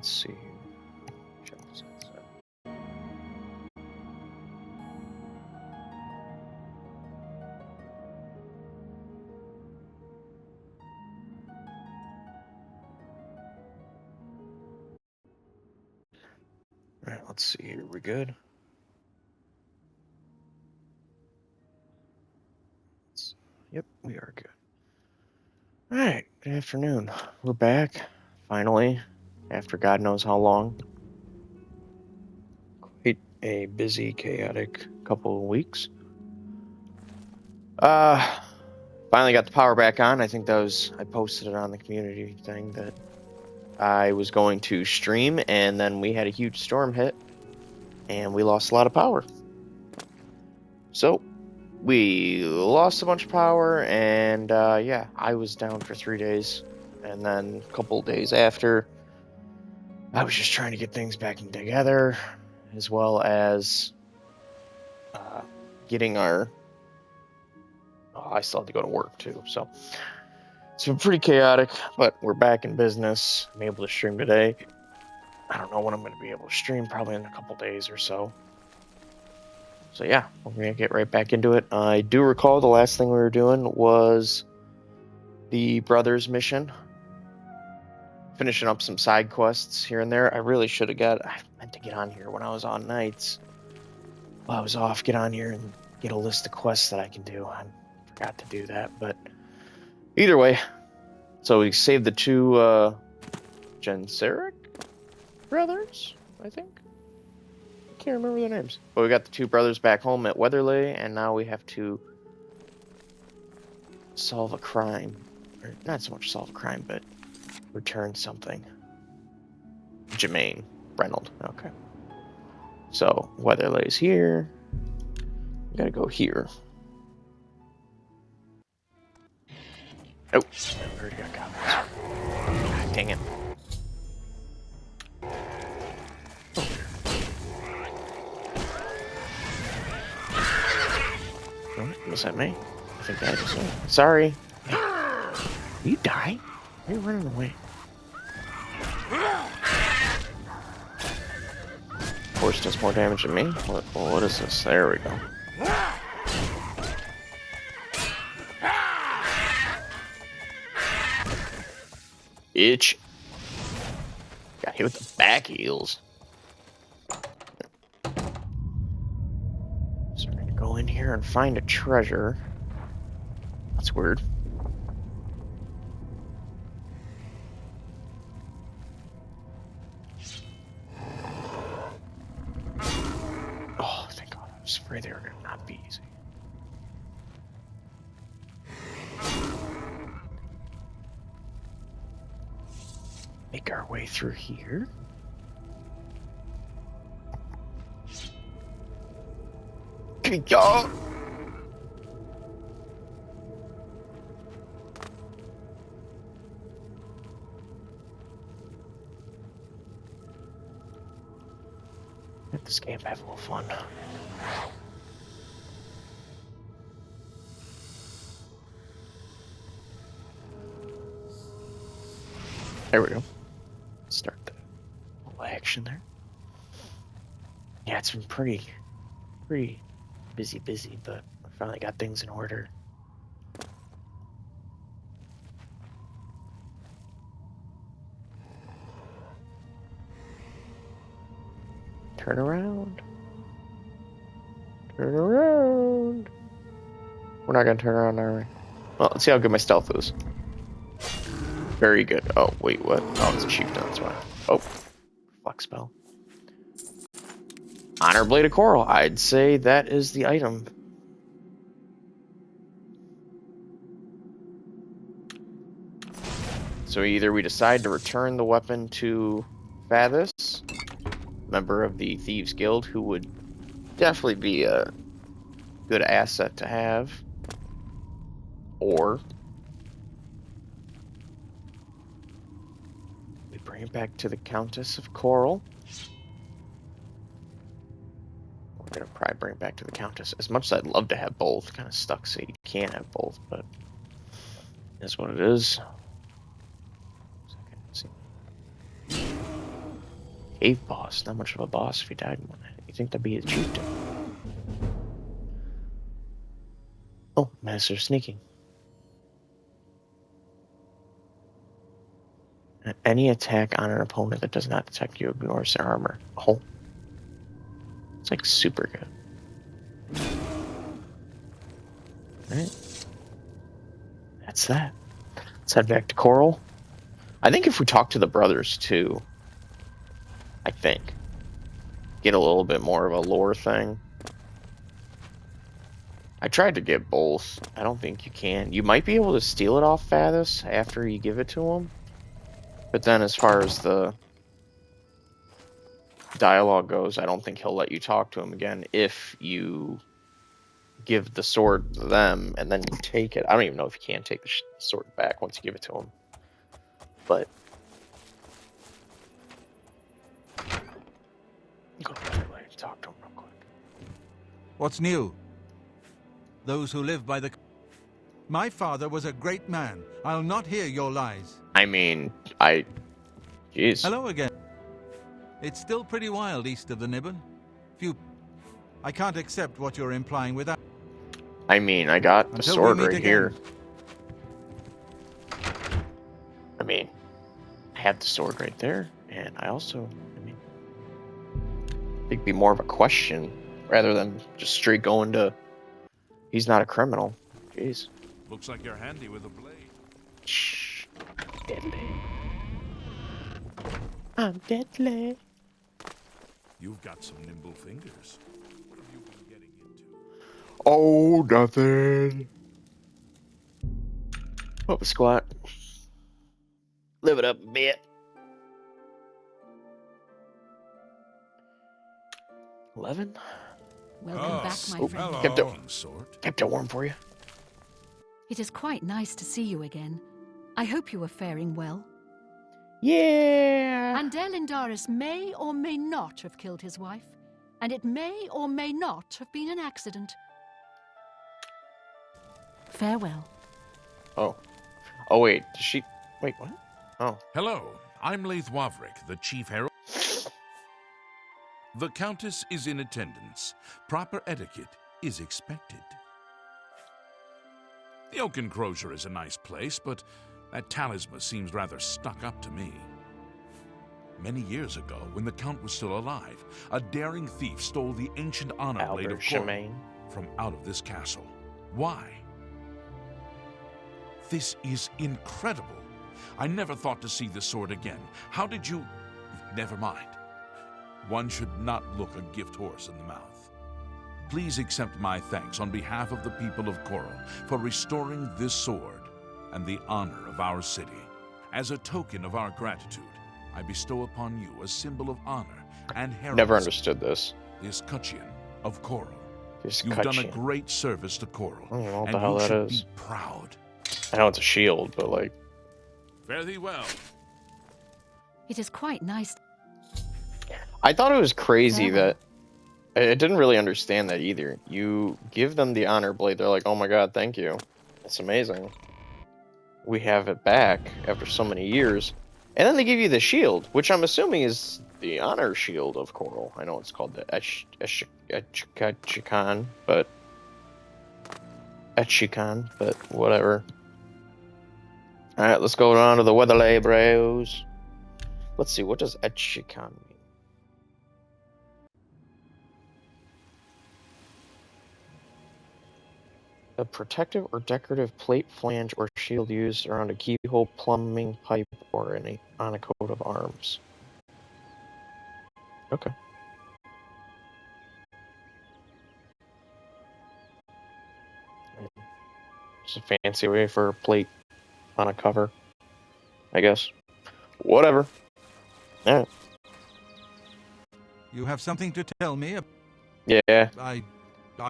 Let's see. Check this outside. Alright, let's see here. We good? Yep, we are good. Alright, good afternoon. We're back, finally, after God knows how long. Quite a busy, chaotic couple of weeks. Finally got the power back on. I think I posted it on the community thing that I was going to stream, and then we had a huge storm hit, and we lost a lot of power. So, we lost a bunch of power, and yeah, I was down for 3 days, and then a couple of days after, I was just trying to get things back together, as well as getting our... I still had to go to work too, so it's been pretty chaotic, but we're back in business. I'm able to stream today. I don't know when I'm going to be able to stream, probably in a couple days or so. So yeah, we're going to get right back into it. I do recall the last thing we were doing was the Brothers mission. Finishing up some side quests here and there. I really should have I meant to get on here when I was on nights. While I was off, get on here and get a list of quests that I can do. I forgot to do that, but either way. So we saved the two Genseric brothers, I think. I can't remember their names. But we got the two brothers back home at Weatherley, and now we have to solve a crime. Or not so much solve a crime, but return something. Jermaine Reynolds. Okay. So Weatherley's here. We gotta go here. Oh, I already got copies. God dang it. Was that me? I think that is me. Sorry. Hey, you die? Why are you running away? Horse does more damage than me? What is this? There we go. Itch. Got hit with the back heels. So we're gonna go in here and find a treasure. That's weird. Oh, thank God. I was afraid they were gonna not be easy. Make our way through here. Y'all. Let this game have a little fun. There we go. Start the little action there. Yeah, it's been pretty busy, but I finally got things in order. Turn around. Turn around. We're not gonna turn around, are we? Well, let's see how good my stealth is. Very good. Oh, wait, what? Oh, it's a chieftain, that's why. Oh, flex spell. Honor Blade of Coral. I'd say that is the item. So either we decide to return the weapon to Fathus, member of the Thieves Guild, who would definitely be a good asset to have, or we bring it back to the Countess of Coral. We're gonna probably bring it back to the Countess. As much as I'd love to have both, kind of stuck so you can't have both, but that's what it is. cave boss. Not much of a boss if he died in one hit. You think that'd be a chieftain? Oh, Master Sneaking. Any attack on an opponent that does not detect you ignores their armor. Oh. It's like super good. Alright. That's that. Let's head back to Coral. I think if we talk to the brothers too, I think, get a little bit more of a lore thing. I tried to get both. I don't think you can. You might be able to steal it off Fathus after you give it to him. But then as far as the dialogue goes, I don't think he'll let you talk to him again if you give the sword to them and then you take it. I don't even know if you can take the sword back once you give it to him. But go to talk to him real quick. What's new? Those who live by the... My father was a great man. I'll not hear your lies. I mean, Jeez. Hello again. It's still pretty wild east of the Nibbon. I can't accept what you're implying with that. I mean, I got the sword right here. I mean, I have the sword right there, and I also, I mean, it'd be more of a question rather than just straight going to, he's not a criminal. Jeez. Looks like you're handy with a blade. Shh. Deadly. I'm deadly. You've got some nimble fingers. What have you been getting into? Oh, nothing. Up a squat. Live it up a bit. 11. Welcome back, my friend. Hello. Kept it warm for you. It is quite nice to see you again. I hope you are faring well. Yeah. Andel Indaris may or may not have killed his wife, and it may or may not have been an accident. Farewell. Oh. Oh, wait. Did she... Wait, what? Oh. Hello, I'm Laith Wavrik, the Chief Herald. The Countess is in attendance. Proper etiquette is expected. The Oak Enclosure is a nice place, but that talisman seems rather stuck up to me. Many years ago, when the Count was still alive, a daring thief stole the ancient honor blade of Coral from out of this castle. Why? This is incredible. I never thought to see this sword again. How did you... Never mind. One should not look a gift horse in the mouth. Please accept my thanks on behalf of the people of Coral for restoring this sword and the honor of our city. As a token of our gratitude, I bestow upon you a symbol of honor and heroism. Never understood this. The Escutcheon of Coral. You've done a great service to Coral, I don't know what and the hell you that should is. be proud. I know it's a shield, but like... Fare thee well. It is quite nice. I thought it was crazy that... I didn't really understand that either. You give them the honor blade, they're like, oh my god, thank you. That's amazing. We have it back after so many years. And then they give you the shield, which I'm assuming is the honor shield of Coral. I know it's called the Etchikan, but... Etchikan, but whatever. Alright, let's go on to the Weatherlay bros. Let's see, what does Etchikan mean? A protective or decorative plate, flange, or shield used around a keyhole, plumbing pipe, or on a coat of arms. Okay. Just a fancy way for a plate on a cover, I guess. Whatever. Alright. You have something to tell me? Yeah.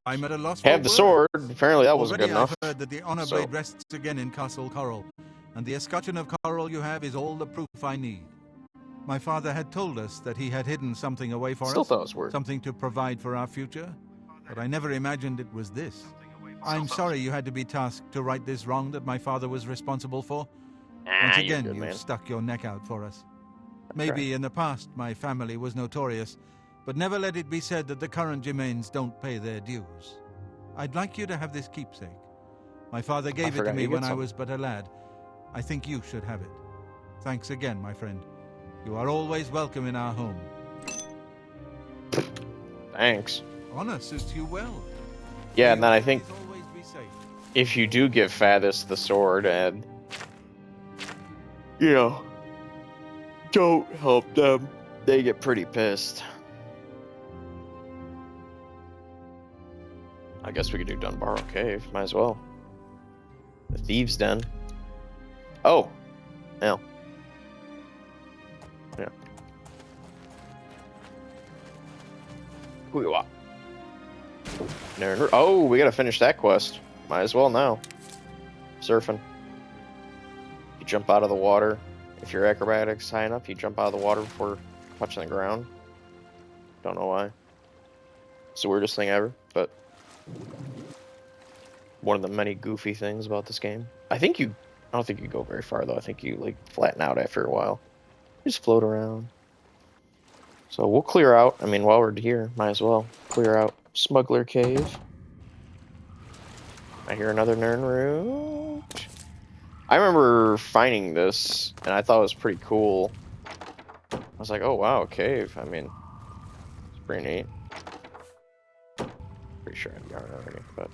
I'm at a loss for Have the sword. Apparently that wasn't good enough. I've heard that the honor blade rests again in Castle Coral, and the escutcheon of Coral you have is all the proof I need. My father had told us that he had hidden something away for Still thought it was weird. something to provide for our future, but I never imagined it was this. I'm sorry you had to be tasked to right this wrong that my father was responsible for. Once again, you're good, you've man. stuck your neck out for us. Maybe in the past my family was notorious, but never let it be said that the current Germains don't pay their dues. I'd like you to have this keepsake. My father gave it to me when I was but a lad. I think you should have it. Thanks again, my friend. You are always welcome in our home. Thanks. Honor suits you well. Yeah, and then I think Please always be safe. if you do give Fathus the sword and, you know, don't help them, they get pretty pissed. I guess we could do Dunbarrow Cave. Might as well. The Thieves' Den. Oh. Yeah. Yeah. Hoo-yah. Oh, we gotta finish that quest. Might as well now. Surfing. You jump out of the water. If your acrobatics high enough, you jump out of the water before touching the ground. Don't know why. It's the weirdest thing ever, but one of the many goofy things about this game. I don't think you go very far though. I think you like flatten out after a while. You just float around. So we'll clear out. I mean, while we're here, might as well clear out Smuggler Cave. I hear another Nern route. I remember finding this, and I thought it was pretty cool. I was like, oh wow, a cave. I mean, it's pretty neat. Pretty sure I've got it already, but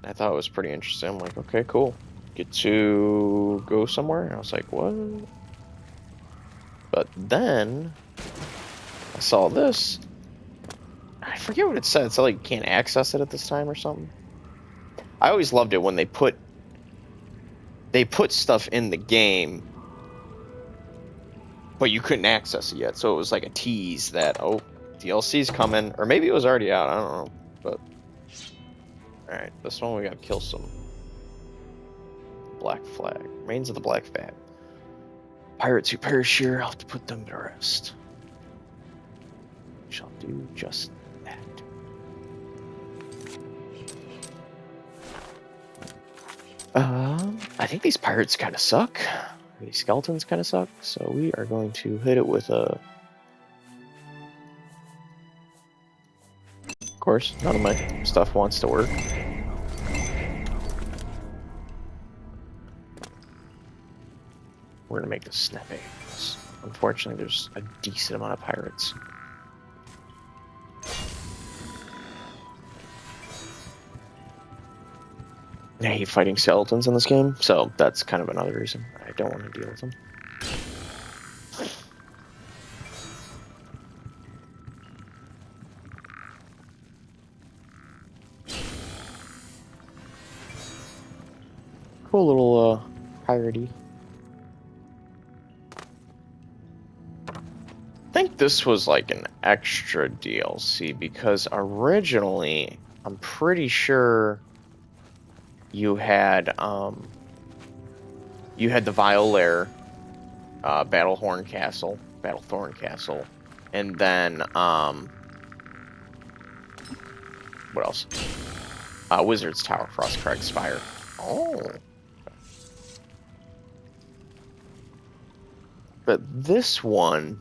I thought it was pretty interesting. I'm like, okay, cool. Get to go somewhere? And I was like, what? But then I saw this. I forget what it said. It said like you can't access it at this time or something. I always loved it when they put stuff in the game, but you couldn't access it yet. So it was like a tease that, oh, DLC's coming, or maybe it was already out. I don't know. But all right, this one we gotta kill some Black Flag. Remains of the Black Flag. Pirates who perish here, I'll have to put them to rest. We shall do just that. I think these pirates kind of suck. These skeletons kind of suck. So we are going to hit it with a. Of course, none of my stuff wants to work. We're gonna make this snappy. Unfortunately, there's a decent amount of pirates. I hate fighting skeletons in this game, so that's kind of another reason I don't want to deal with them. Cool little piratey. I think this was like an extra DLC because originally, I'm pretty sure you had the Violaire, Battlethorn Castle, and then what else? Wizard's Tower, Frostcrag Spire. Oh. But this one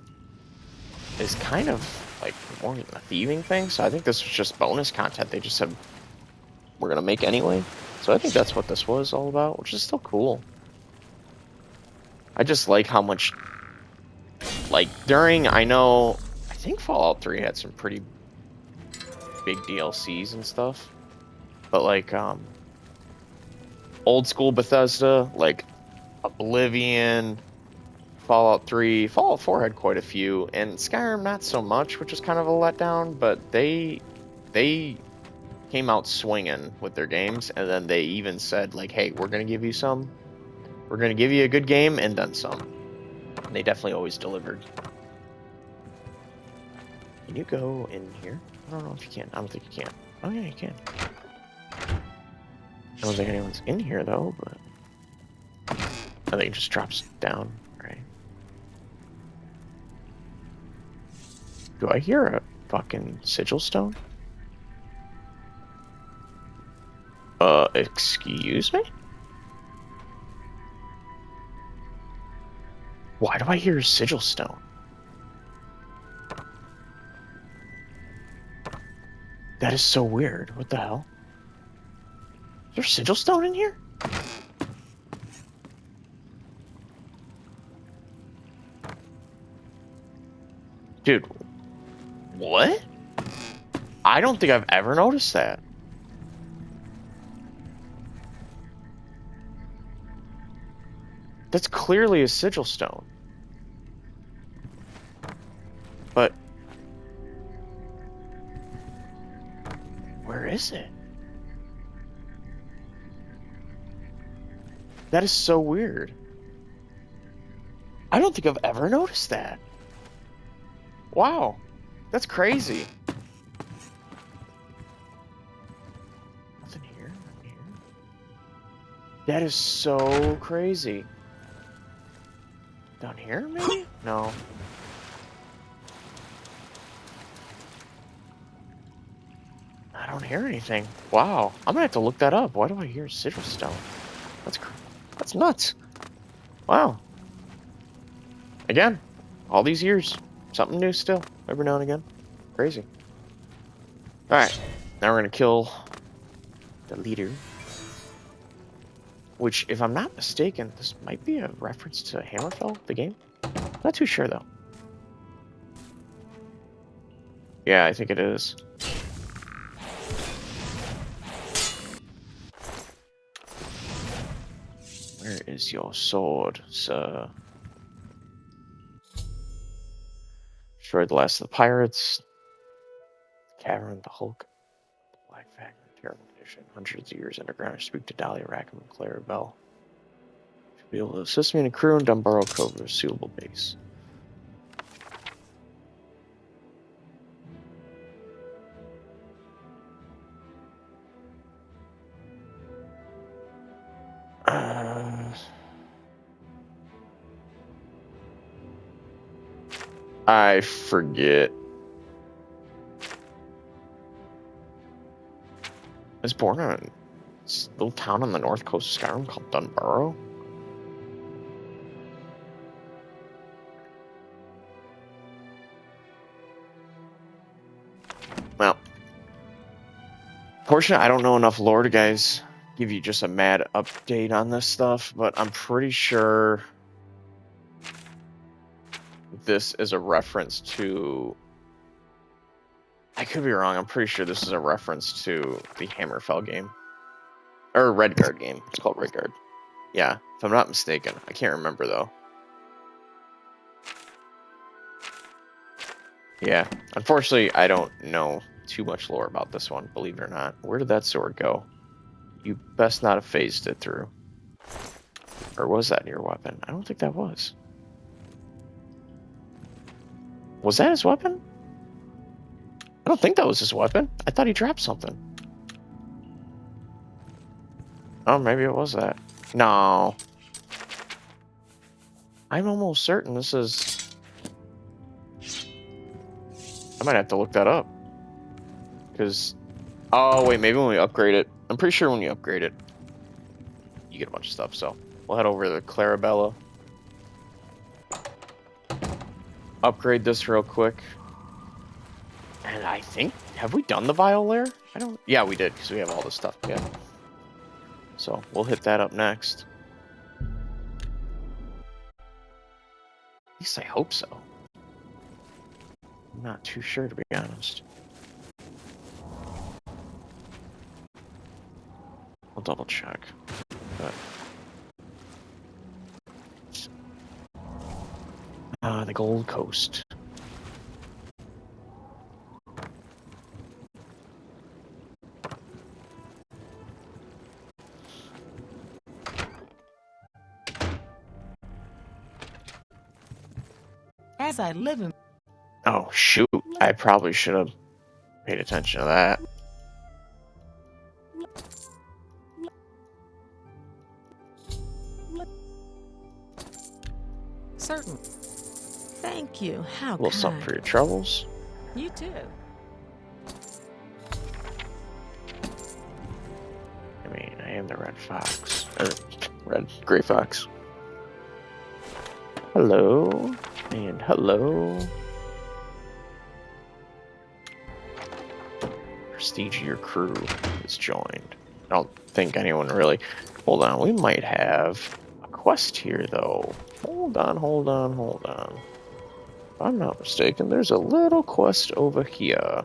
is kind of like more than a thieving thing, so I think this was just bonus content they just said we're gonna make anyway. So I think that's what this was all about, which is still cool. I just like how much, like, I think Fallout 3 had some pretty big DLCs and stuff, but like, old school Bethesda, like Oblivion, Fallout 3, Fallout 4 had quite a few, and Skyrim not so much, which is kind of a letdown, but they came out swinging with their games, and then they even said, like, hey, we're going to give you some. We're going to give you a good game, and then some. And they definitely always delivered. Can you go in here? I don't know if you can. I don't think you can. Oh, yeah, you can. I don't think anyone's in here, though, but I think it just drops down, right? Do I hear a fucking sigil stone? Excuse me? Why do I hear sigil stone? That is so weird. What the hell? Is there sigil stone in here? Dude, what? I don't think I've ever noticed that. That's clearly a sigil stone. But where is it? That is so weird. I don't think I've ever noticed that. Wow. That's crazy. Nothing here, nothing here. That is so crazy. Down here, maybe? No. I don't hear anything. Wow. I'm gonna have to look that up. Why do I hear sigil stone? That's nuts. Wow. Again, all these years, something new still, every now and again. Crazy. Alright, now we're gonna kill the leader. Which, if I'm not mistaken, this might be a reference to Hammerfell, the game? Not too sure, though. Yeah, I think it is. Where is your sword, sir? Destroyed the last of the pirates. The cavern, the Hulk, the Black Fang, the terrible condition. Hundreds of years underground. I speak to Dahlia Rackham and Clara Bell. She'll be able to assist me in a crew in Dunbarrow Cove with a suitable base. I forget. I was born in a little town on the north coast of Skyrim called Dunbarrow. Well, fortunately, I don't know enough lore to guys give you just a mad update on this stuff, but I'm pretty sure this is a reference to... I could be wrong. I'm pretty sure this is a reference to the Hammerfell game. Or Redguard game. It's called Redguard. Yeah, if I'm not mistaken. I can't remember, though. Yeah, unfortunately, I don't know too much lore about this one, believe it or not. Where did that sword go? You best not have phased it through. Or was that your weapon? I don't think that was. Was that his weapon? I don't think that was his weapon. I thought he dropped something. Oh, maybe it was that. No. I'm almost certain this is... I might have to look that up. Because... Oh, wait, maybe when we upgrade it. I'm pretty sure when you upgrade it, you get a bunch of stuff, so... We'll head over to Clarabella. Upgrade this real quick. And I think... Have we done the Vial Lair? I don't... Yeah, we did, because we have all this stuff. Yeah. So, we'll hit that up next. At least I hope so. I'm not too sure, to be honest. I'll double check. But... the Gold Coast. As I live in... Oh, shoot. I probably should have paid attention to that. Certain. Thank you. How A little something for your troubles. You too. I mean, I am the Red Fox. Or, Red Gray Fox. Hello. And hello. Prestigious crew is joined. I don't think anyone really... Hold on, we might have a quest here, though. Hold on. If I'm not mistaken, there's a little quest over here.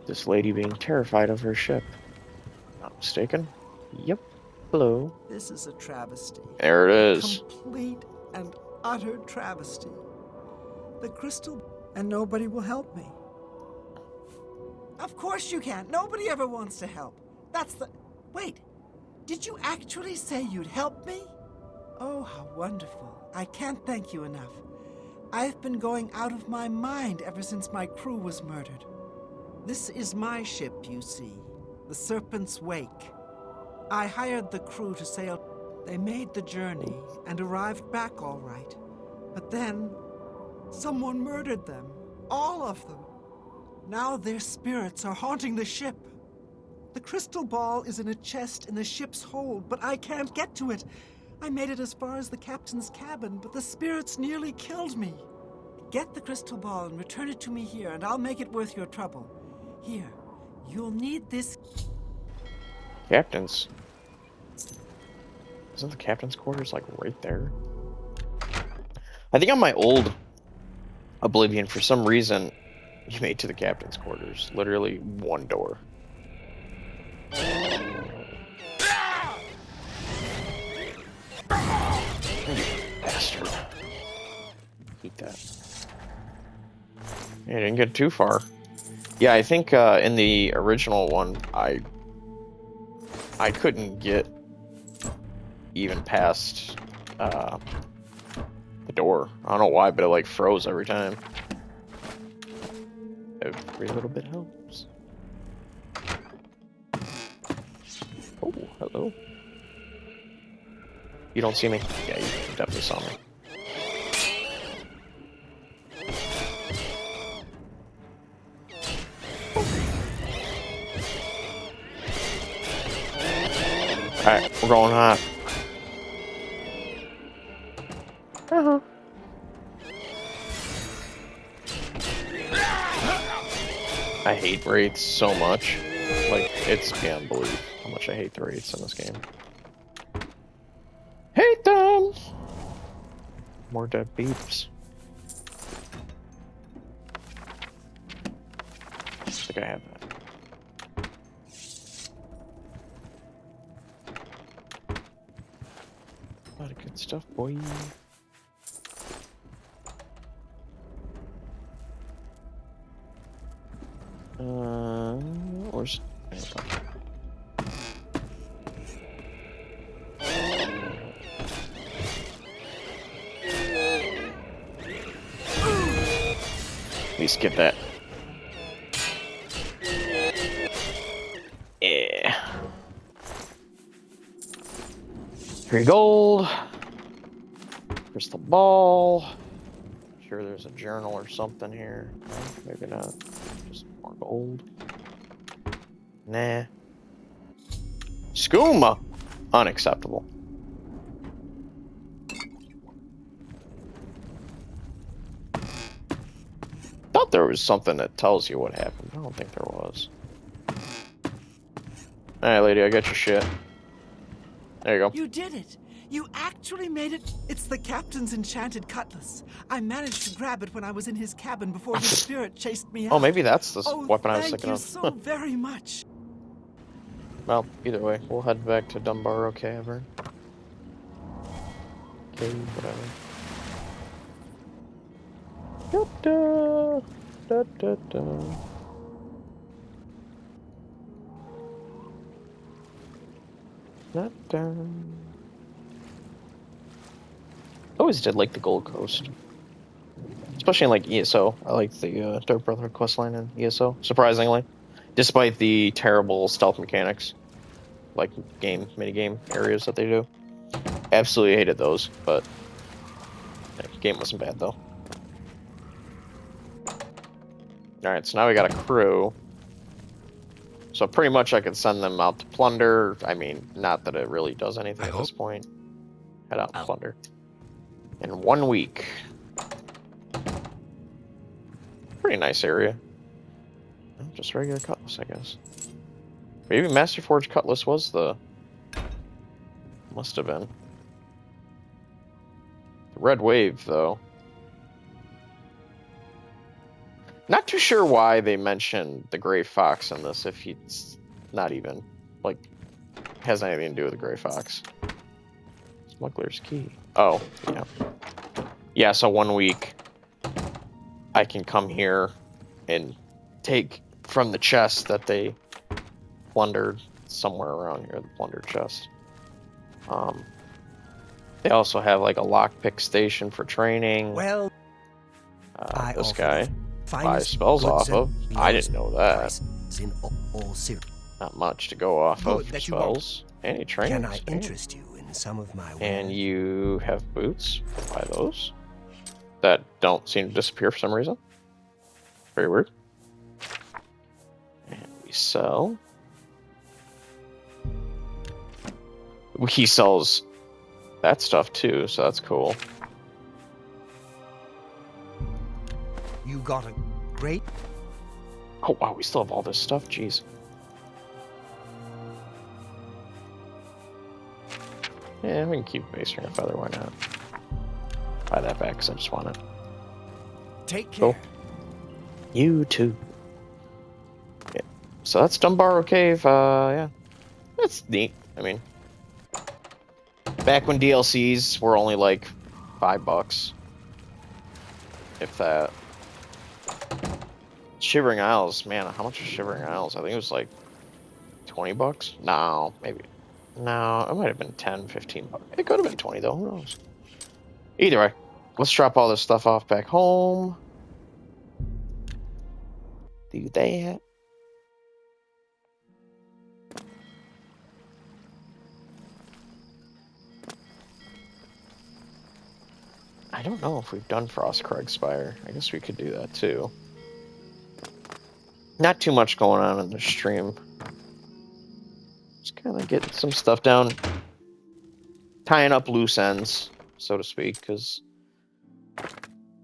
This lady being terrified of her ship. Not mistaken? Yep. Hello. This is a travesty. There it is. Complete and utter travesty. The crystal... And nobody will help me. Of course you can't. Nobody ever wants to help. That's the... Wait. Did you actually say you'd help me? Oh, how wonderful. I can't thank you enough. I've been going out of my mind ever since my crew was murdered. This is my ship, you see. The Serpent's Wake. I hired the crew to sail. They made the journey and arrived back all right. But then, someone murdered them. All of them. Now their spirits are haunting the ship. The crystal ball is in a chest in the ship's hold, but I can't get to it. I made it as far as the captain's cabin, but the spirits nearly killed me. Get the crystal ball and return it to me here, and I'll make it worth your trouble. Here, you'll need this... Captain's... Isn't the captain's quarters, like, right there? I think on my old Oblivion, for some reason, you made to the captain's quarters. Literally one door. Bastard. Eat that. Yeah, didn't get too far. Yeah, I think in the original one, I couldn't get even past the door. I don't know why, but it like froze every time. Every little bit helps. Oh, hello. You don't see me? Yeah, you definitely saw me. Alright, we're going hot. Uh-huh. I hate wraiths so much. Like, it's beyond belief how much I hate the wraiths in this game. Hate them! More dead beeps. I think I have that. A lot of good stuff, boy. Where's... There we go. At least get that. Yeah. 3 gold. Crystal ball. Sure there's a journal or something here. No, maybe not. Just more gold. Nah. Skooma! Unacceptable. Thought there was something that tells you what happened. I don't think there was. Alright, lady, I got your shit. There you go. You did it! You actually made it! It's the captain's enchanted cutlass. I managed to grab it when I was in his cabin before the spirit chased me out. Oh, maybe that's the Oh, weapon I was thinking of. Thank you so very much. Well, either way, we'll head back to Dumbaro Cavern. Okay, whatever. Da, da, da, da, da. Da, da. I always did like the Gold Coast. Especially in like ESO. I like the Dark Brotherhood questline in ESO, surprisingly. Despite the terrible stealth mechanics. Like minigame areas that they do. Absolutely hated those, but the game wasn't bad though. Alright, so now we got a crew. So pretty much I could send them out to plunder. I mean, not that it really does anything at this point. head out and plunder. In 1 week. Pretty nice area. Just regular cutlass, I guess. Maybe Master Forge cutlass was the... Must have been. The Red Wave, though. Not too sure why they mentioned the Gray Fox in this, if he's not even, like, has anything to do with the Gray Fox. Smuggler's Key. Oh, yeah. Yeah, so 1 week, I can come here and take from the chest that they plundered somewhere around here, the plundered chest. They also have, like, a lockpick station for training. Well, this guy buys spells off of. I didn't know that. Not much to go off of for spells. Any training. Can I interest you in some of my wares? And you have boots. Buy those. That don't seem to disappear for some reason. Very weird. And we sell. He sells that stuff too, so that's cool. You got a great... Oh wow, we still have all this stuff, jeez. Yeah, we can keep Base Ring of Feather, why not? Buy that back, because I just want it. Take care. Cool. You too. Yeah. So that's Dumbarrow Cave, yeah. That's neat. I mean, back when DLCs were only like $5. If that. Shivering Isles, man, how much is Shivering Isles? I think it was like $20? No, maybe. No, it might have been 10, 15 bucks. It could have been 20 though, who knows? Either way, let's drop all this stuff off back home. Do that. I don't know if we've done Frostcrag Spire. I guess we could do that too. Not too much going on in the stream. Just kind of getting some stuff down. Tying up loose ends, so to speak, because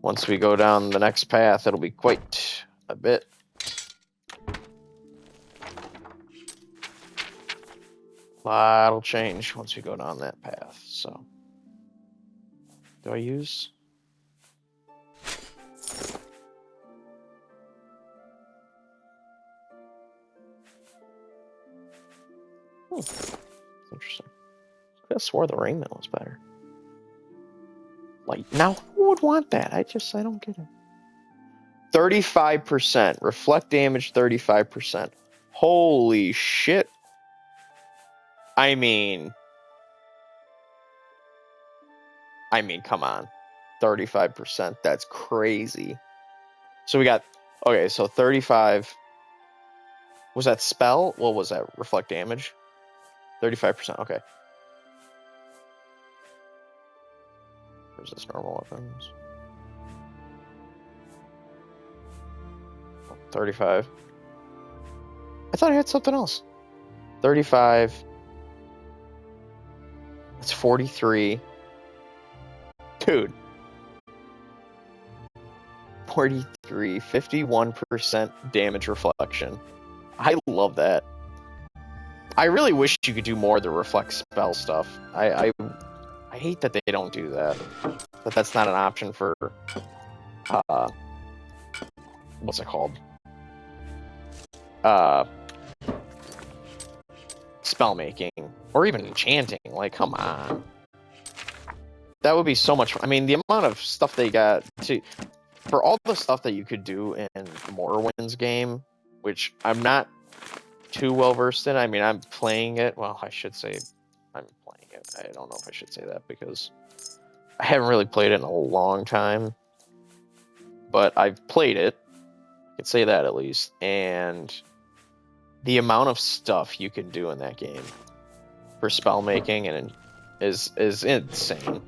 once we go down the next path, it'll be quite a bit. A lot'll change once we go down that path, so. Do I use? That's interesting. I could have swore the rain mill was better. Like, now who would want that? I don't get it. 35%. Reflect damage 35%. Holy shit. I mean, come on. 35%. That's crazy. So we got, okay, so 35. Was that spell? What was that? Reflect damage? 35%. Okay. Where's this normal weapons? 35. I thought I had something else. 35. That's 43. Dude. 43. 51% damage reflection. I love that. I really wish you could do more of the reflect spell stuff. I hate that they don't do that. But that's not an option for what's it called? Spell making or even enchanting. Like, come on. That would be so much fun. I mean, the amount of stuff they got to for all the stuff that you could do in Morrowind's game, which I'm not too well versed in. I mean, I'm playing it. Well, I should say I'm playing it. I don't know if I should say that because I haven't really played it in a long time. But I've played it. I could say that at least. And the amount of stuff you can do in that game for spell making and is insane.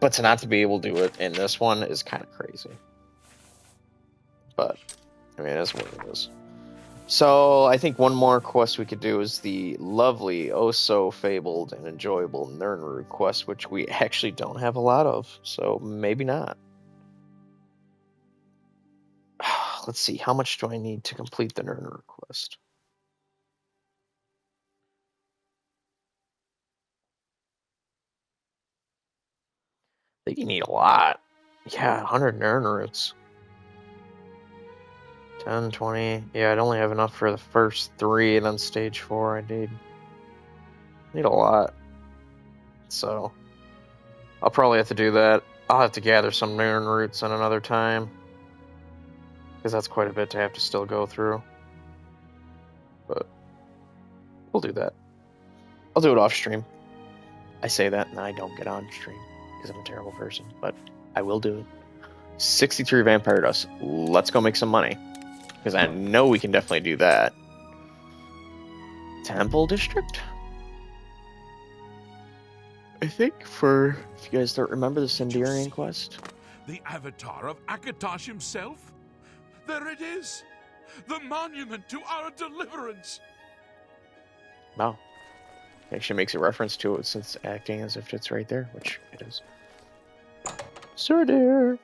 But to not to be able to do it in this one is kind of crazy. But I mean, that's what it is. So I think one more quest we could do is the lovely, oh so fabled and enjoyable Nirnroot quest, which we actually don't have a lot of, so maybe not. Let's see, how much do I need to complete the Nirnroot quest? I think you need a lot. Yeah, 100 Nirnroots. 10, 20. Yeah, I'd only have enough for the first 3, and then stage 4 I need a lot. So I'll probably have to do that. I'll have to gather some Nirnroots on another time, because that's quite a bit to have to still go through. But we'll do that. I'll do it off stream. I say that and then I don't get on stream because I'm a terrible person, but I will do it. 63 Vampire Dust. Let's go make some money, because I know we can definitely do that. Temple District? I think if you guys don't remember the Sindarian quest. The avatar of Akatosh himself? There it is! The monument to our deliverance! Wow. It actually makes a reference to it since acting as if it's right there, which it is. Cyrodiil.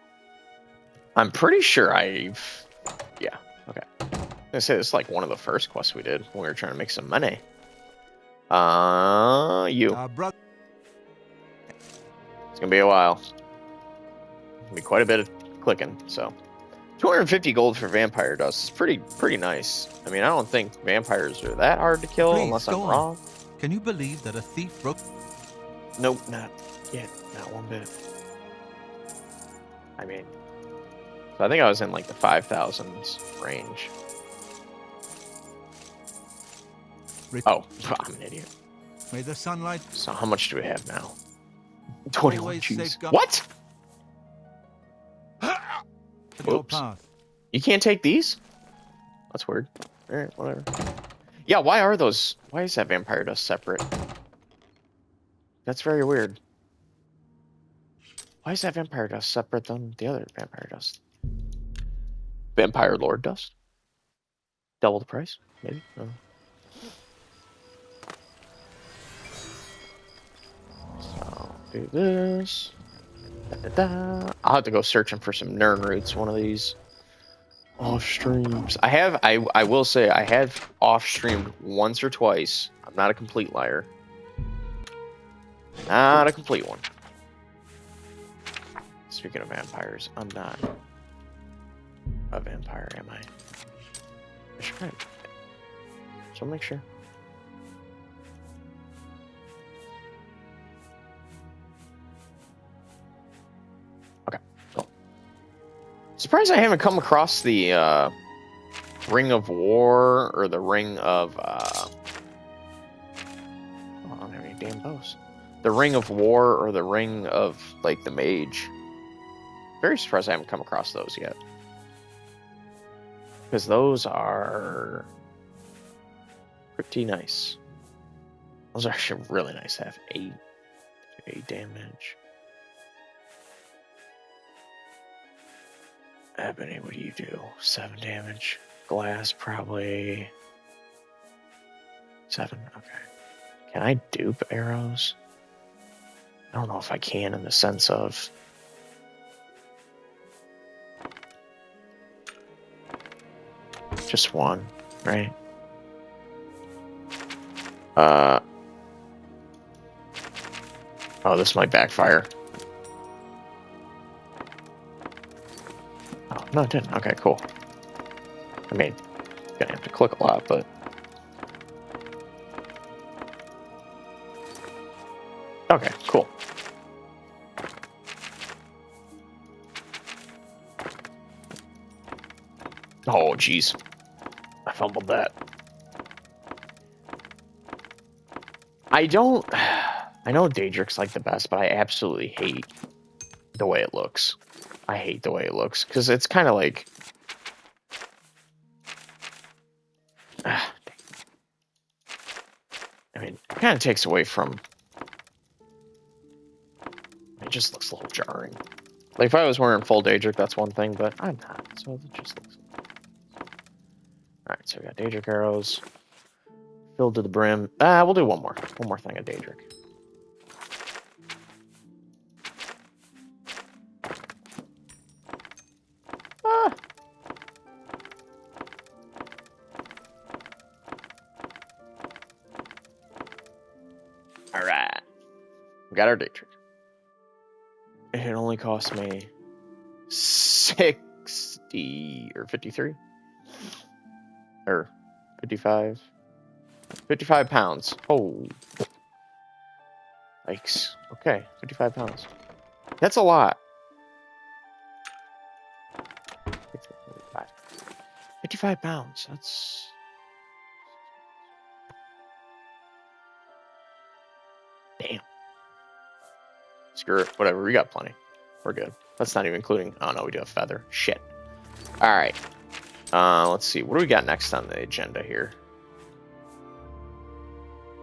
I'm pretty sure yeah, okay. I'm gonna say this is like one of the first quests we did when we were trying to make some money. Brother. It's gonna be a while. It's gonna be quite a bit of clicking, so. 250 gold for Vampire Dust is pretty nice. I mean, I don't think vampires are that hard to kill, unless I'm wrong. Can you believe that a thief broke? Nope, not yet. Not one bit. I mean, so I think I was in like the 5,000s range. Oh, I'm an idiot. May the sunlight. So how much do we have now? 21 Always G's. safeguard- What? Your Oops. path. You can't take these? That's weird. Alright, whatever. Yeah, why is that Vampire Dust separate? That's very weird. Why is that Vampire Dust separate than the other Vampire Dust? Vampire Lord Dust? Double the price? Maybe? I don't know. So, do this. Da-da-da. I'll have to go searching for some Nirnroots one of these off streams. I will say I have off streamed once or twice. I'm not a complete liar. Not a complete one. Speaking of vampires, I'm not a vampire, am I? I should try. So make sure. Okay, cool. Surprised I haven't come across the Ring of War or the Ring of oh, I don't have any damn bows. The Ring of War or the Ring of like the Mage. Very surprised I haven't come across those yet. Because those are pretty nice. Those are actually really nice to have. 8 damage. Ebony, what do you do? 7 damage. Glass, probably 7. Okay. Can I dupe arrows? I don't know if I can in the sense of... just one, right? Oh, this might backfire. Oh, no, it didn't. Okay, cool. I mean, gonna have to click a lot, but... okay, cool. Oh, jeez. I fumbled that. I know Daedric's like the best, but I absolutely hate the way it looks. I hate the way it looks, because it's kind of like... I mean, it kind of takes away from... it just looks a little jarring. Like, if I was wearing full Daedric, that's one thing, but I'm not, so it just looks... Alright, so we got Daedric arrows. Filled to the brim. We'll do one more. One more thing of Daedric. Ah! Alright. We got our Daedric. It only cost me 60 or 53 or 55 pounds. Oh, yikes. Okay, 55 pounds. That's a lot. 55 pounds. That's damn. Screw it. Whatever. We got plenty. We're good. That's not even including. Oh no, we do have feather. Shit. All right. Let's see. What do we got next on the agenda here?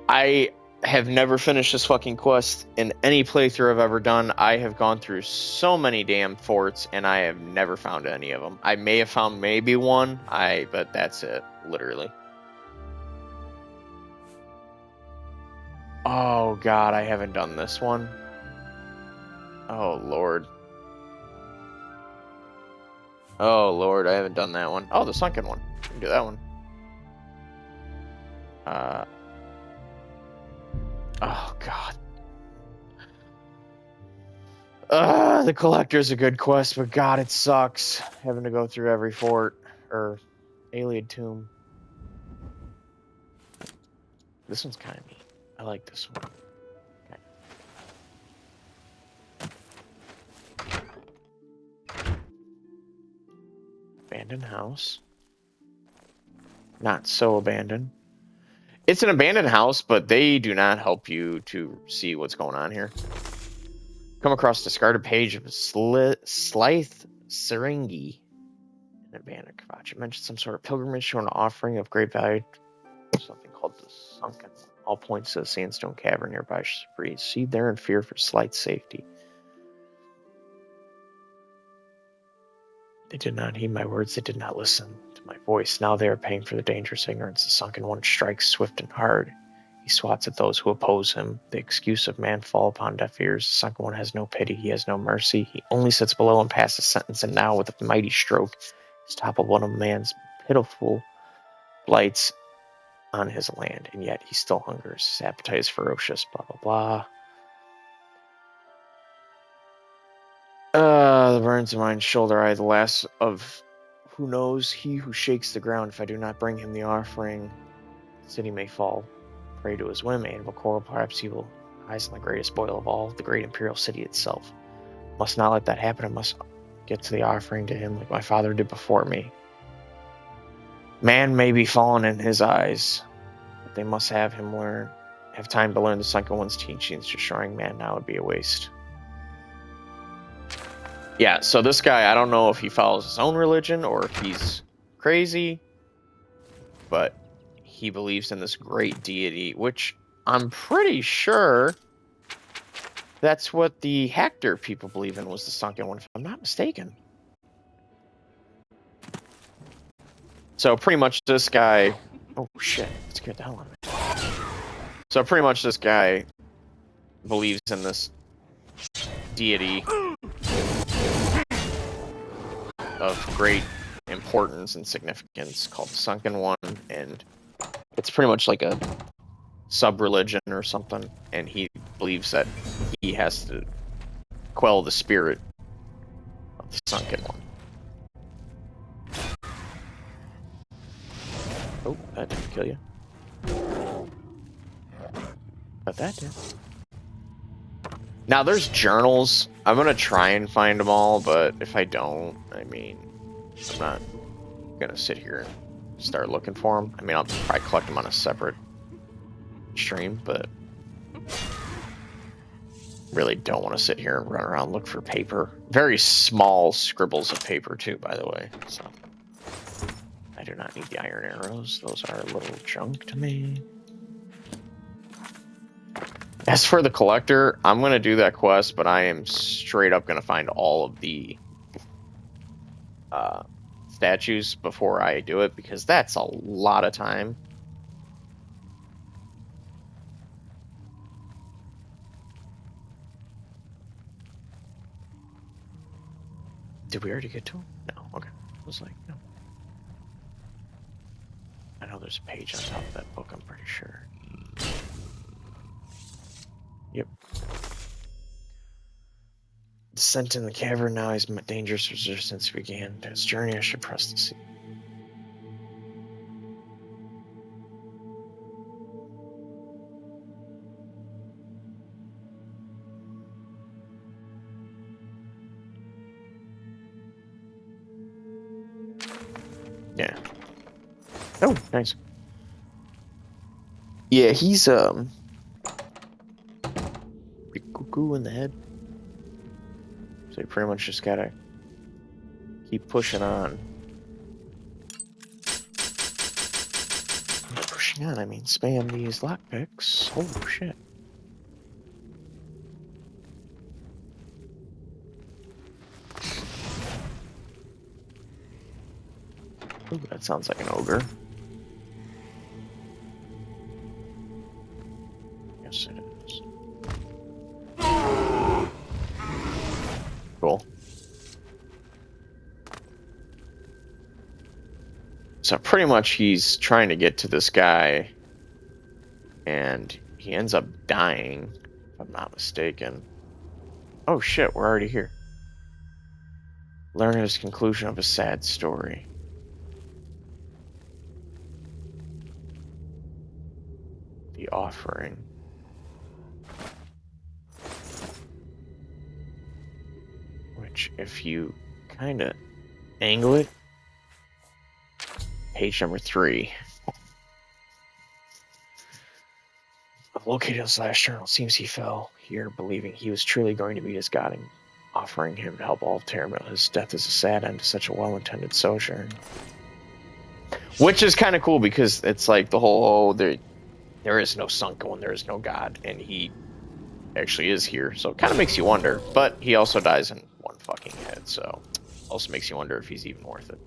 I have never finished this fucking quest in any playthrough I've ever done. I have gone through so many damn forts, and I have never found any of them. I may have found maybe one, but that's it, literally. Oh god, I haven't done this one. Oh lord. Oh lord, I haven't done that one. Oh, the sunken one. We can do that one. Oh god. The collector's a good quest, but god, it sucks having to go through every fort or alien tomb. This one's kind of neat. I like this one. Okay. Abandoned house. Not so abandoned. It's an abandoned house, but they do not help you to see what's going on here. Come across discarded page of Slythe Syringi. An abandoned kvatch. It mentions some sort of pilgrimage showing an offering of great value. Something called the Sunken. All points to the sandstone cavern nearby. Proceed there in fear for slight safety. They did not heed my words. They did not listen to my voice. Now they are paying for the dangerous ignorance. The Sunken One strikes swift and hard. He swats at those who oppose him. The excuse of man fall upon deaf ears. The Sunken One has no pity. He has no mercy. He only sits below and passes sentence. And now, with a mighty stroke, he's toppled one of man's pitiful blights on his land. And yet he still hungers. His appetite is ferocious. Blah, blah, blah. The burns in mine shoulder eye, the last of who knows, he who shakes the ground. If I do not bring him the offering, the city may fall prey to his whim, and will quarrel. Perhaps he will rise in the greatest spoil of all, the great imperial city itself. Must not let that happen. I must get to the offering to him like my father did before me. Man may be fallen in his eyes, but they must have time to learn the Sunken One's teachings. Destroying man now would be a waste. Yeah, so this guy, I don't know if he follows his own religion or if he's crazy, but he believes in this great deity, which I'm pretty sure that's what the Hector people believe in, was the Sunken One, if I'm not mistaken. So pretty much this guy... Oh shit, that scared the hell out of me. So pretty much this guy believes in this deity of great importance and significance called the Sunken One, and it's pretty much like a sub-religion or something, and he believes that he has to quell the spirit of the Sunken One. Oh, that didn't kill you. But that did. Now, there's journals. I'm going to try and find them all, but if I don't, I mean, I'm not going to sit here and start looking for them. I mean, I'll probably collect them on a separate stream, but really don't want to sit here and run around and look for paper. Very small scribbles of paper, too, by the way. So I do not need the iron arrows. Those are a little junk to me. As for the collector, I'm going to do that quest, but I am straight up going to find all of the statues before I do it, because that's a lot of time. Did we already get to him? No. Okay. I was like, no. I know there's a page on top of that book, I'm pretty sure. Yep. Descent in the cavern, now he's dangerous since he began his journey. I should press the sea. Yeah. Oh, nice. Yeah, he's pretty cuckoo in the head. So you pretty much just gotta keep pushing on. By pushing on, I mean spam these lockpicks. Holy shit. Ooh, that sounds like an ogre. Yes, it is. Cool. So pretty much he's trying to get to this guy, and he ends up dying, if I'm not mistaken. Oh shit, we're already here. Learn his conclusion of a sad story. The offering. Which, if you kind of angle it, page number 3. Located his last journal. Seems he fell here believing he was truly going to meet his God and offering him to help all of Terramil. His death is a sad end to such a well-intended sojourn. Which is kind of cool, because it's like the whole, there is no Sunken when there is no God, and he actually is here, so it kind of makes you wonder. But he also dies in one fucking hit, so also makes you wonder if he's even worth it.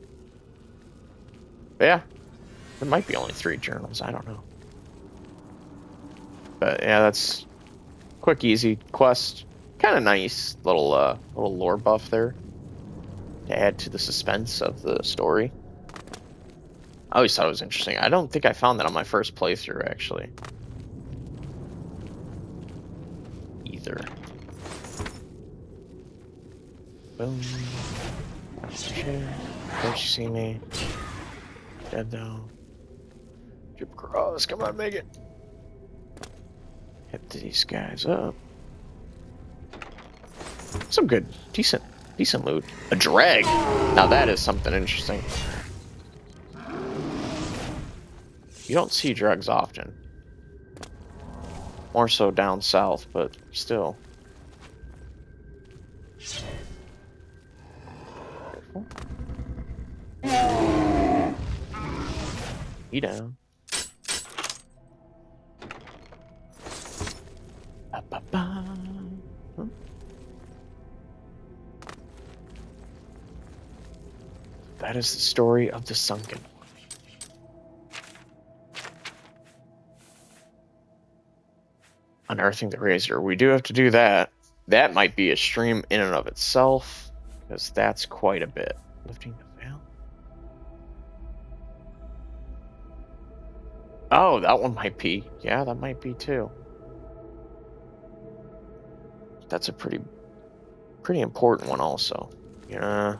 But yeah, there might be only 3 journals, I don't know. But yeah, that's quick, easy quest. Kind of nice little lore buff there to add to the suspense of the story. I always thought it was interesting. I don't think I found that on my first playthrough, actually. Either. Boom. Don't you see me? Dead though. Drip cross. Come on, make it. Hit these guys up. Some good, decent loot. A drag. Now that is something interesting. You don't see drugs often. More so down south, but still. Careful. He down. Ba, ba, ba. Huh? That is the story of the Sunken. Unearthing the Razor. We do have to do that. That might be a stream in and of itself, because that's quite a bit. Lifting the veil. Oh, that one might be. Yeah, that might be too. That's a pretty important one also. Yeah.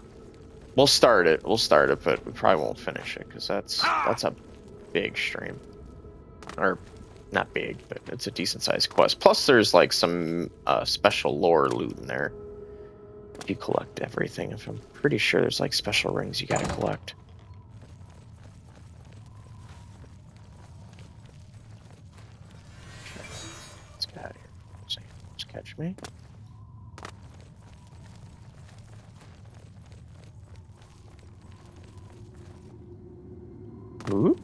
We'll start it, but we probably won't finish it, because that's a big stream. Or not big, but it's a decent sized quest. Plus there's like some special lore loot in there. If you collect everything, if I'm pretty sure there's like special rings you gotta collect. Let's get out of here. Just catch me. Ooh.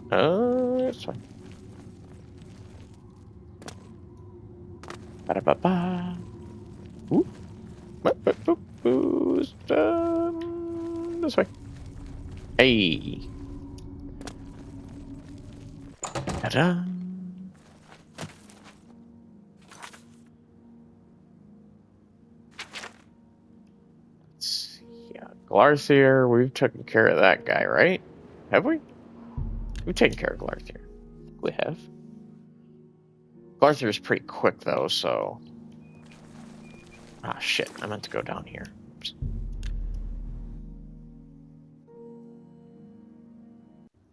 That's fine. Ba-da-ba-ba. Ooh. This way. Hey. Ta-da. Let's see. Yeah, Glarthier, we've taken care of that guy, right? Have we? We've taken care of Glarthier. We have. Glarthier is pretty quick, though, so... Ah, shit. I meant to go down here. Oops.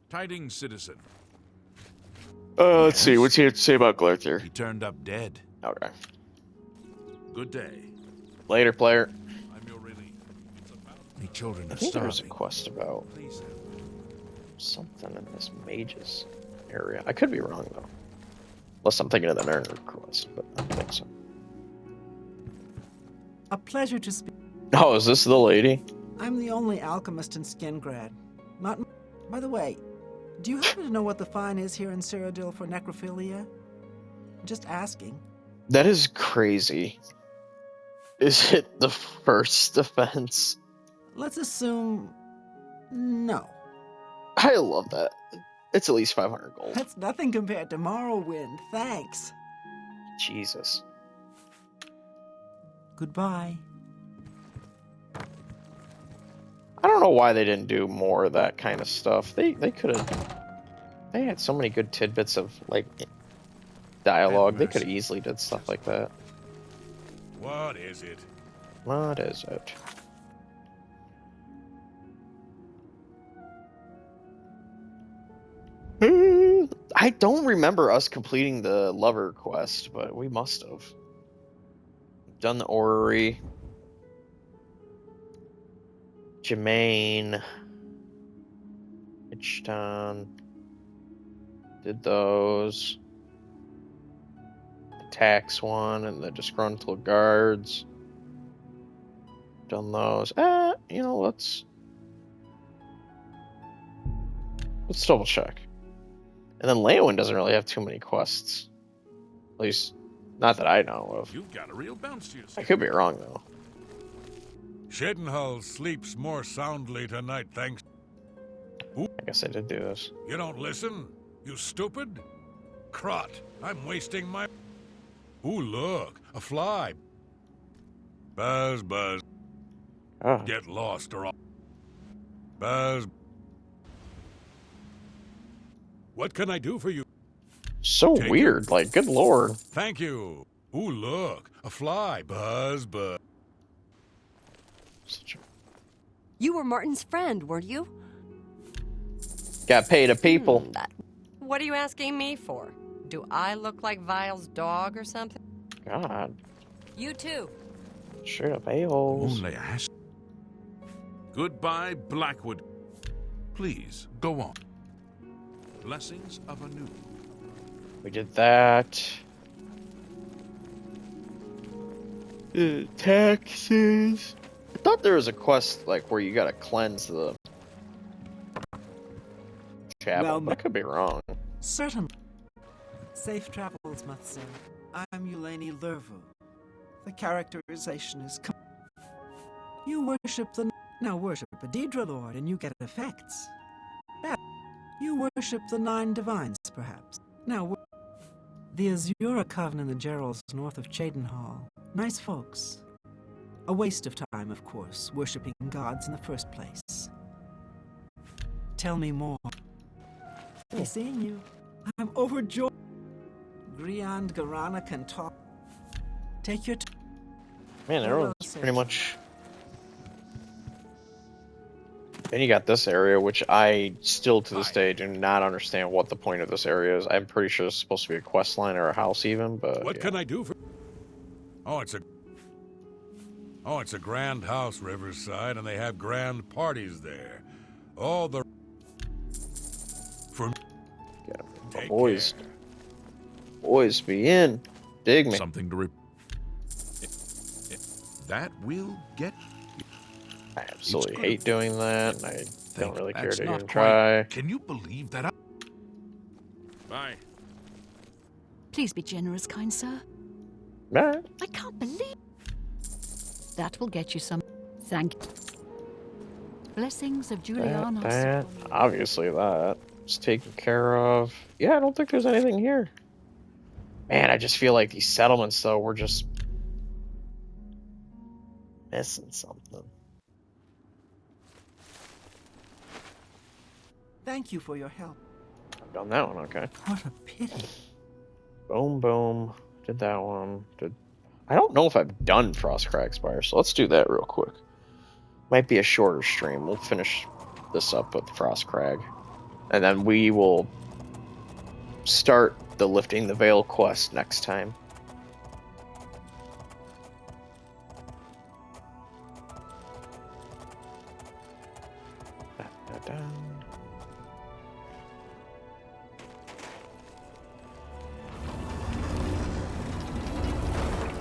Tidings, citizen. Let's see. What's he have to say about Glarthier? He turned up dead. Okay. Good day. Later, player. I'm your relief. It's about the children I are think there was a starving. quest about Please. something in this mages area. I could be wrong, though. Unless I'm thinking of the nerd quest, but I don't think so. A pleasure to speak. Oh, is this the lady? I'm the only alchemist in Skingrad. Not. By the way, do you happen to know what the fine is here in Cyrodiil for necrophilia? Just asking. That is crazy. Is it the first offense? Let's assume. No. I love that. It's at least 500 gold. That's nothing compared to Morrowind. Thanks. Jesus. Goodbye. I don't know why they didn't do more of that kind of stuff. They could have. They had so many good tidbits of like dialogue. They could have easily did stuff like that. What is it? What is it? I don't remember us completing the lover quest, but we must have. Done the orrery. Jermaine. Hitchtown. Did those. The tax one and the disgruntled guards. Done those. You know, let's double check. And then Leowyn doesn't really have too many quests. At least, not that I know of. You've got a real bounce to I yourself. could be wrong, though. Shedenhull sleeps more soundly tonight, thanks. I guess I did do this. You don't listen? You stupid? Crot, I'm wasting my... Ooh, look, a fly. Buzz, buzz, Oh, get lost or I'll... Buzz. What can I do for you? so Take weird. Like, good lord. Thank you. Ooh, look, a fly. Buzz, buzz. Such a... You were Martin's friend, weren't you? Got paid to people. What are you asking me for? Do I look like Vile's dog or something? God. You too. Straight up a-holes. Only a hash. Goodbye, Blackwood. Please, go on. Blessings of anew. We did that. Taxes. I thought there was a quest, like, where you gotta cleanse the chapel. Well, but I could be wrong. Certainly. Safe travels, Mathsir. I'm Eulaine Lervu. The characterization is... You worship the... Now worship a Daedra Lord and you get effects. You worship the 9 divines, perhaps. Now, the Azura Coven and the Geralds north of Chedenhall. Nice folks. A waste of time, of course, worshipping gods in the first place. Tell me more. Be seeing you. I'm overjoyed. Griand Garana can talk. Take your time. Man, everyone's pretty much... Then you got this area, which I still to this day do not understand what the point of this area is. I'm pretty sure it's supposed to be a quest line or a house even, but What yeah. can I do for... Oh, it's a grand house, Riverside, and they have grand parties there. All the... For... Yeah, my Take boys. care. Boys be in. Dig me. Something to That will get... I absolutely It's hate doing that, and I don't Think really care that's to not even quite- try. Can you believe that? Bye. Please be generous, kind sir. Alright. I can't believe... That will get you some... Thank you. Blessings of Juliana. That, obviously that. It's taken care of. Yeah, I don't think there's anything here. Man, I just feel like these settlements, though, we're just missing something. Thank you for your help. I've done that one, okay. What a pity. Boom, boom. Did that one. I don't know if I've done Frostcrag Spire, so let's do that real quick. Might be a shorter stream. We'll finish this up with Frostcrag. And then we will start the Lifting the Veil quest next time.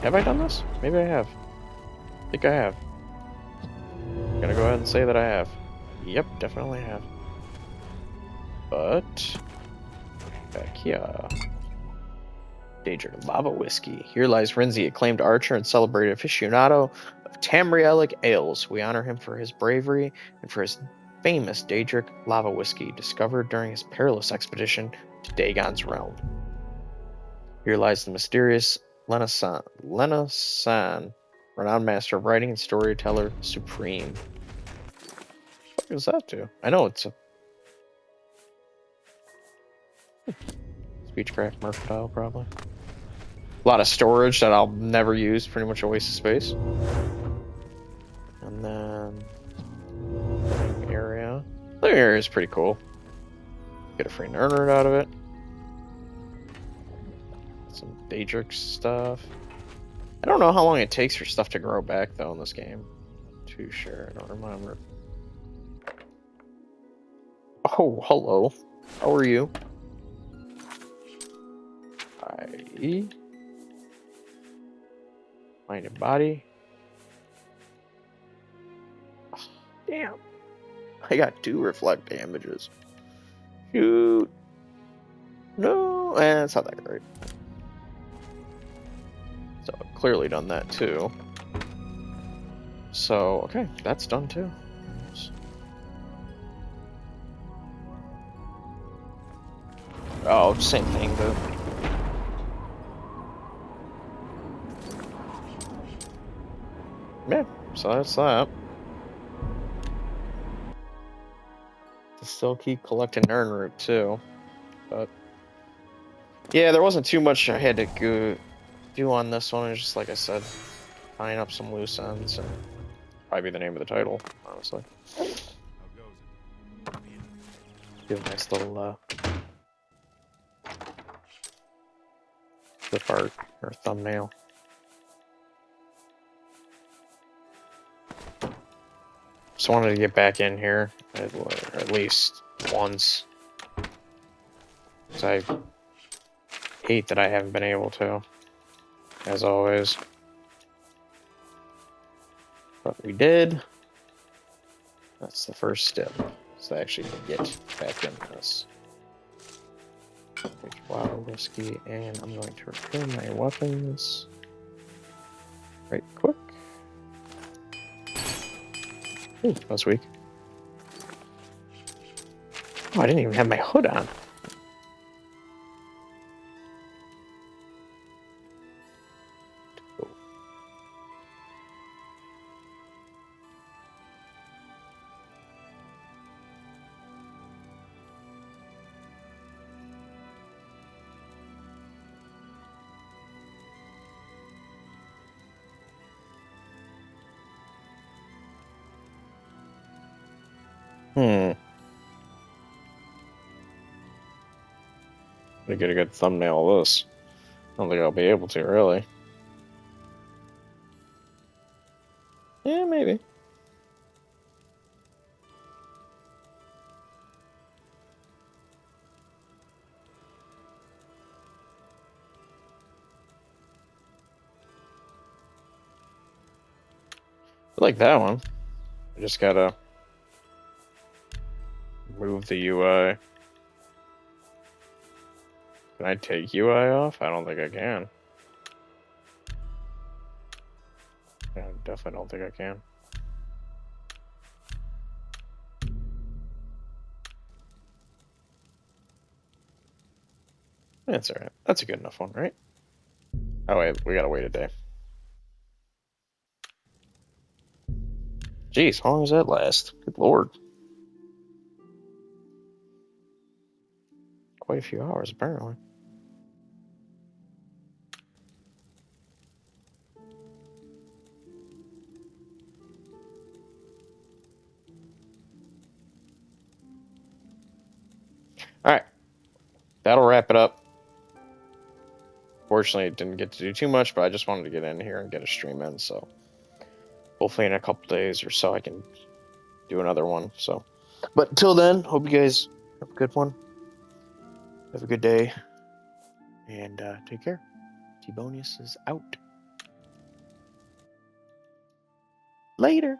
Have I done this? Maybe I have. I think I have. I'm gonna go ahead and say that I have. Yep, definitely have. But back here. Daedric Lava Whiskey. Here lies Rinzi, acclaimed archer and celebrated aficionado of Tamrielic ales. We honor him for his bravery and for his famous Daedric Lava Whiskey, discovered during his perilous expedition to Dagon's realm. Here lies the mysterious Lenasan, renowned master of writing and storyteller supreme. What does that do? I know it's a Speechcraft Mercantile, probably. A lot of storage that I'll never use, pretty much a waste of space. And then living area. Living area is pretty cool. Get a free Nernerd out of it. Some Daedric stuff. I don't know how long it takes for stuff to grow back though in this game. Not too sure, I don't remember. Oh, hello. How are you? Mind and body. Oh, damn. I got 2 reflect damages. Shoot. No, it's not that great. So I've clearly done that too. So, okay, that's done too. Oh, same thing though. Yeah, so that's that. To still keep collecting Nernroot too. But yeah, there wasn't too much I had to go do on this one. It's just like I said, tying up some loose ends and probably the name of the title, honestly. Give a nice little clip art or thumbnail. Just wanted to get back in here at least once. Because I hate that I haven't been able to, as always. But we did. That's the first step. So I actually get back in this. Water whiskey, and I'm going to repair my weapons right quick. Ooh, that was weak. Oh, I didn't even have my hood on. To get a good thumbnail of this. I don't think I'll be able to, really. Yeah, maybe. I like that one. I just gotta move the UI. Can I take UI off? I don't think I can. Yeah, I definitely don't think I can. That's all right. That's a good enough one, right? Oh wait, we gotta wait a day. Jeez, how long does that last? Good lord. Quite a few hours, apparently. Alright. That'll wrap it up. Fortunately, it didn't get to do too much, but I just wanted to get in here and get a stream in, so hopefully in a couple days or so I can do another one. So, but until then, hope you guys have a good one. Have a good day, and take care. T-Bonius is out. Later.